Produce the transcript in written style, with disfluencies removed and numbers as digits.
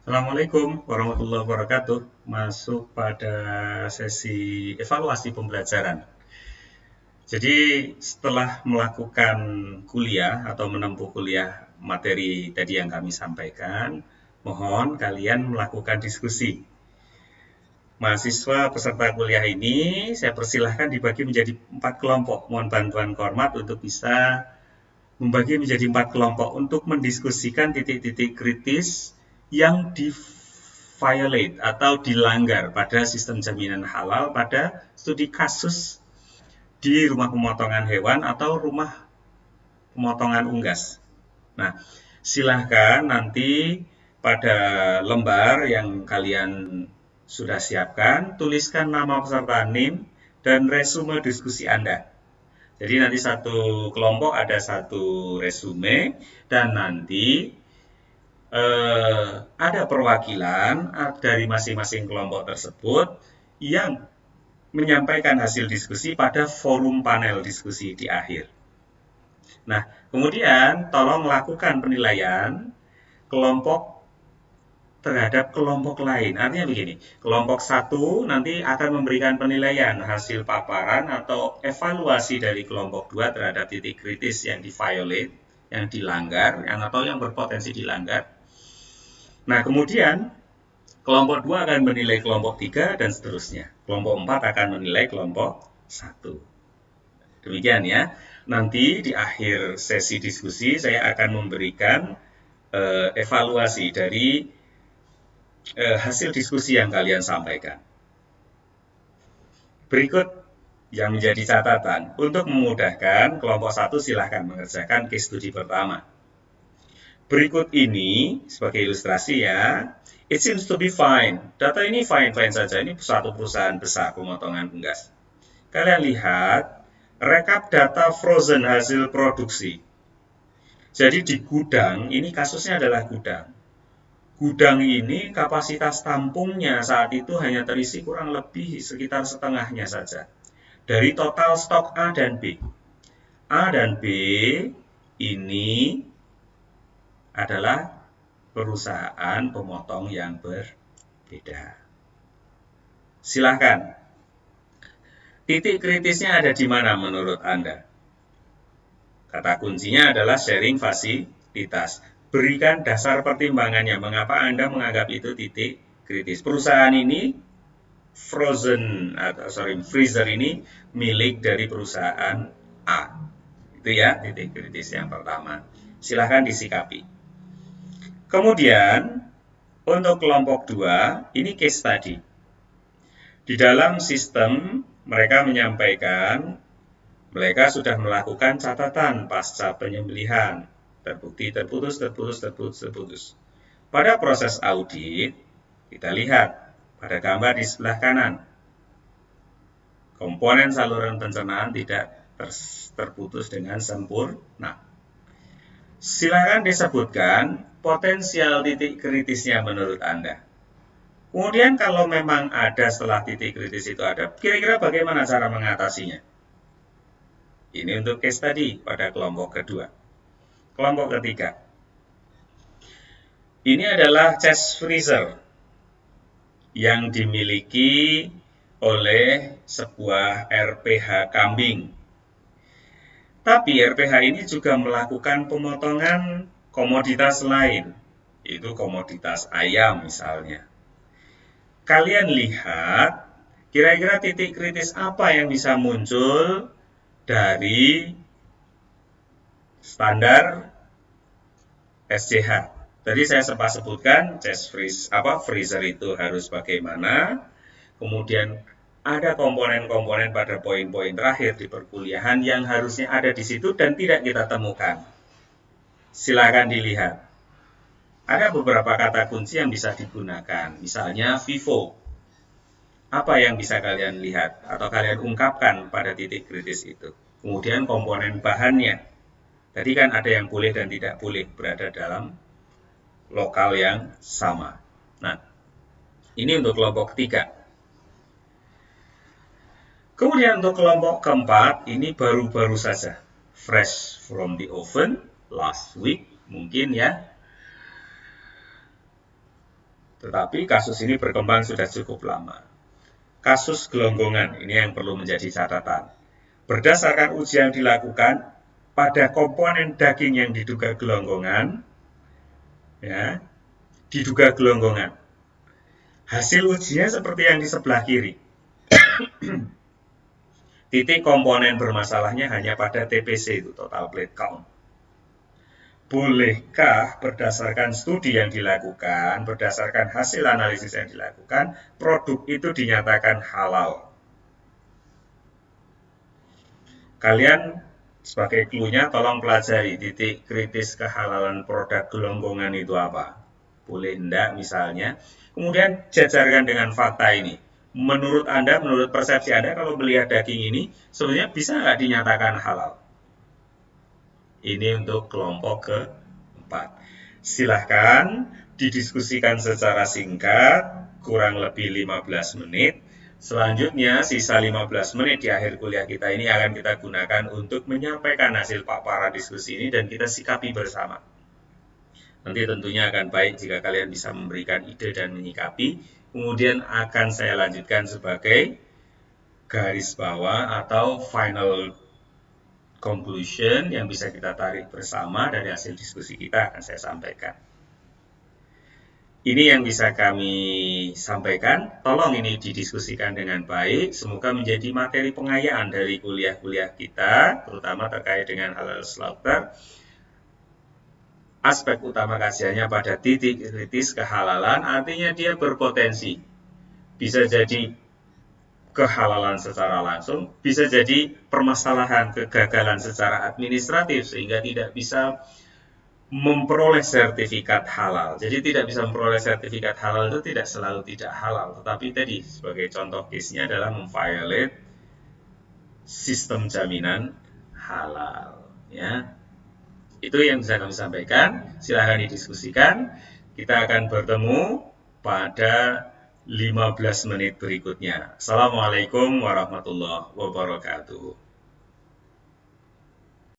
Assalamualaikum warahmatullahi wabarakatuh. Masuk pada sesi evaluasi pembelajaran. Jadi setelah melakukan kuliah atau menempuh kuliah materi tadi yang kami sampaikan, mohon kalian melakukan diskusi. Mahasiswa peserta kuliah ini saya persilahkan dibagi menjadi 4 kelompok. Mohon bantuan Kormat untuk bisa membagi menjadi 4 kelompok untuk mendiskusikan titik-titik kritis yang di violate atau dilanggar pada sistem jaminan halal pada studi kasus di rumah pemotongan hewan atau rumah pemotongan unggas. Nah, silahkan nanti pada lembar yang kalian sudah siapkan, tuliskan nama peserta NIM dan resume diskusi Anda. Jadi nanti satu kelompok ada satu resume dan nanti ada perwakilan dari masing-masing kelompok tersebut yang menyampaikan hasil diskusi pada forum panel diskusi di akhir. Nah, kemudian tolong lakukan penilaian kelompok terhadap kelompok lain. Artinya begini, kelompok satu nanti akan memberikan penilaian hasil paparan atau evaluasi dari kelompok 2 terhadap titik kritis yang di-violate, yang dilanggar, atau yang berpotensi dilanggar. Nah, kemudian kelompok 2 akan menilai kelompok 3 dan seterusnya. Kelompok 4 akan menilai kelompok 1. Demikian ya. Nanti di akhir sesi diskusi saya akan memberikan evaluasi dari hasil diskusi yang kalian sampaikan. Berikut yang menjadi catatan. Untuk memudahkan, kelompok 1 silahkan mengerjakan case study pertama. Berikut ini sebagai ilustrasi ya. It seems to be fine. Data ini fine-fine saja. Ini satu perusahaan besar pemotongan unggas. Kalian lihat rekap data frozen hasil produksi. Jadi di gudang, ini kasusnya adalah gudang. Gudang ini kapasitas tampungnya saat itu hanya terisi kurang lebih sekitar setengahnya saja. Dari total stok A dan B. A dan B ini adalah perusahaan pemotong yang berbeda. Silahkan. Titik kritisnya ada di mana menurut Anda? Kata kuncinya adalah sharing fasilitas. Berikan dasar pertimbangannya. Mengapa Anda menganggap itu titik kritis? Perusahaan ini freezer ini milik dari perusahaan A. Itu ya titik kritis yang pertama. Silahkan disikapi. Kemudian untuk kelompok 2, ini case study. Di dalam sistem mereka menyampaikan mereka sudah melakukan catatan pasca penyembelihan. Terbukti terputus. Pada proses audit, kita lihat pada gambar di sebelah kanan. Komponen saluran pencernaan tidak terputus dengan sempurna. Silakan disebutkan potensial titik kritisnya menurut Anda. Kemudian kalau memang ada setelah titik kritis itu ada, kira-kira bagaimana cara mengatasinya? Ini untuk case study pada kelompok kedua. Kelompok ketiga. Ini adalah chest freezer yang dimiliki oleh sebuah RPH kambing. Tapi RPH ini juga melakukan pemotongan komoditas lain, yaitu komoditas ayam misalnya. Kalian lihat, kira-kira titik kritis apa yang bisa muncul dari standar SCH. Tadi saya sempat sebutkan freezer itu harus bagaimana. Kemudian ada komponen-komponen pada poin-poin terakhir di perkuliahan yang harusnya ada di situ dan tidak kita temukan. Silakan dilihat. Ada beberapa kata kunci yang bisa digunakan. Misalnya FIFO. Apa yang bisa kalian lihat atau kalian ungkapkan pada titik kritis itu. Kemudian komponen bahannya. Tadi kan ada yang boleh dan tidak boleh berada dalam lokal yang sama. Nah, ini untuk kelompok ketiga. Kemudian untuk kelompok keempat, ini baru-baru saja. Fresh from the oven, last week mungkin ya. Tetapi kasus ini berkembang sudah cukup lama. Kasus gelonggongan ini yang perlu menjadi catatan. Berdasarkan uji yang dilakukan pada komponen daging yang diduga gelonggongan, ya, diduga gelonggongan. Hasil ujinya seperti yang di sebelah kiri. Titik komponen bermasalahnya hanya pada TPC, itu total plate count. Bolehkah berdasarkan studi yang dilakukan, berdasarkan hasil analisis yang dilakukan, produk itu dinyatakan halal? Kalian sebagai clue-nya tolong pelajari titik kritis kehalalan produk gelonggongan itu apa. Boleh enggak misalnya. Kemudian jajarkan dengan fakta ini. Menurut Anda, menurut persepsi Anda, kalau melihat daging ini, sebenarnya bisa nggak dinyatakan halal? Ini untuk kelompok keempat. Silahkan didiskusikan secara singkat, kurang lebih 15 menit. Selanjutnya, sisa 15 menit di akhir kuliah kita ini akan kita gunakan untuk menyampaikan hasil paparan diskusi ini dan kita sikapi bersama. Nanti tentunya akan baik jika kalian bisa memberikan ide dan menyikapi. Kemudian akan saya lanjutkan sebagai garis bawah atau final conclusion yang bisa kita tarik bersama dari hasil diskusi kita akan saya sampaikan. Ini yang bisa kami sampaikan. Tolong ini didiskusikan dengan baik. Semoga menjadi materi pengayaan dari kuliah-kuliah kita, terutama terkait dengan halal slaughter. Aspek utama kajiannya pada titik kritis kehalalan, artinya dia berpotensi. Bisa jadi kehalalan secara langsung, bisa jadi permasalahan kegagalan secara administratif sehingga tidak bisa memperoleh sertifikat halal. Jadi tidak bisa memperoleh sertifikat halal itu tidak selalu tidak halal, tetapi tadi sebagai contoh case-nya adalah memviolate sistem jaminan halal, ya. Itu yang bisa kami sampaikan. Silahkan didiskusikan. Kita akan bertemu pada 15 menit berikutnya. Assalamualaikum warahmatullahi wabarakatuh.